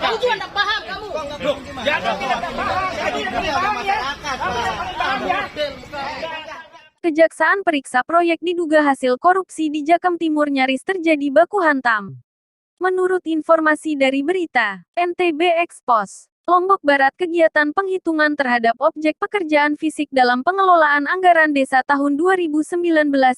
Kamu juga tidak paham kamu. Kejaksaan periksa proyek diduga hasil korupsi di Jakem Timur nyaris terjadi baku hantam. Menurut informasi dari berita NTB Expos, Lombok Barat kegiatan penghitungan terhadap objek pekerjaan fisik dalam pengelolaan anggaran desa tahun 2019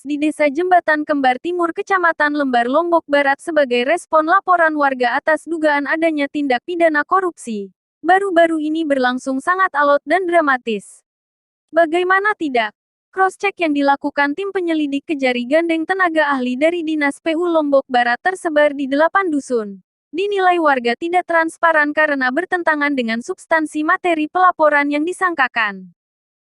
di Desa Jembatan Kembar Timur Kecamatan Lembar Lombok Barat sebagai respon laporan warga atas dugaan adanya tindak pidana korupsi. Baru-baru ini berlangsung sangat alot dan dramatis. Bagaimana tidak? Cross-check yang dilakukan tim penyelidik Kejari gandeng tenaga ahli dari Dinas PU Lombok Barat tersebar di 8 dusun. Dinilai warga tidak transparan karena bertentangan dengan substansi materi pelaporan yang disangkakan.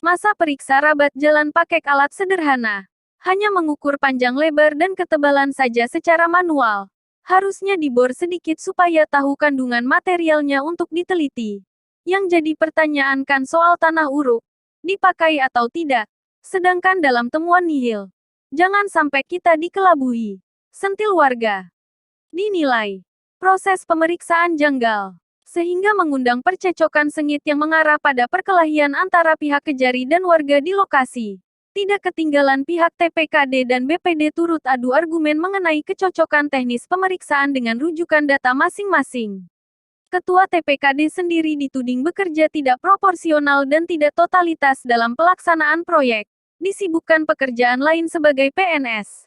Masa periksa rabat jalan pakai alat sederhana. Hanya mengukur panjang lebar dan ketebalan saja secara manual. Harusnya dibor sedikit supaya tahu kandungan materialnya untuk diteliti. Yang jadi pertanyaan kan soal tanah uruk. Dipakai atau tidak. Sedangkan dalam temuan nihil. Jangan sampai kita dikelabui. Sentil warga. Dinilai. Proses pemeriksaan janggal. Sehingga mengundang percecokan sengit yang mengarah pada perkelahian antara pihak Kejari dan warga di lokasi. Tidak ketinggalan pihak TPKD dan BPD turut adu argumen mengenai kecocokan teknis pemeriksaan dengan rujukan data masing-masing. Ketua TPKD sendiri dituding bekerja tidak proporsional dan tidak totalitas dalam pelaksanaan proyek. Disibukkan pekerjaan lain sebagai PNS.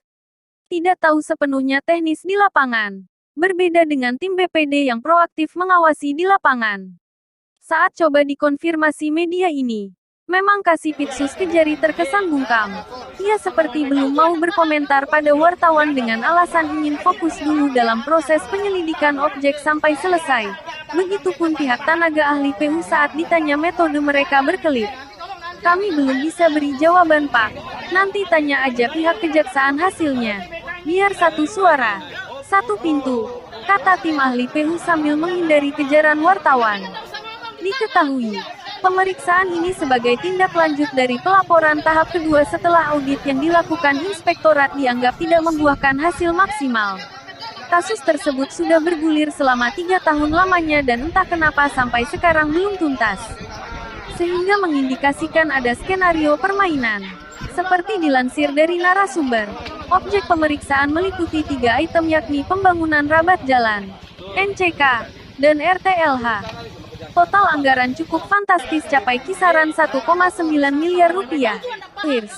Tidak tahu sepenuhnya teknis di lapangan. Berbeda dengan tim BPD yang proaktif mengawasi di lapangan. Saat coba dikonfirmasi media ini, memang Kasipitsus Kejari terkesan bungkam. Ia seperti belum mau berkomentar pada wartawan dengan alasan ingin fokus dulu dalam proses penyelidikan objek sampai selesai. Begitupun pihak tenaga ahli PU saat ditanya metode mereka berkelip. Kami belum bisa beri jawaban Pak. Nanti tanya aja pihak kejaksaan hasilnya. Biar satu suara, satu pintu, kata tim ahli PU sambil menghindari kejaran wartawan. Diketahui, pemeriksaan ini sebagai tindak lanjut dari pelaporan tahap kedua setelah audit yang dilakukan inspektorat dianggap tidak membuahkan hasil maksimal. Kasus tersebut sudah bergulir selama 3 tahun lamanya dan entah kenapa sampai sekarang belum tuntas. Sehingga mengindikasikan ada skenario permainan. Seperti dilansir dari narasumber, objek pemeriksaan meliputi 3 item yakni pembangunan rabat jalan, NCK, dan RTLH. Total anggaran cukup fantastis capai kisaran 1,9 miliar rupiah. Hirs.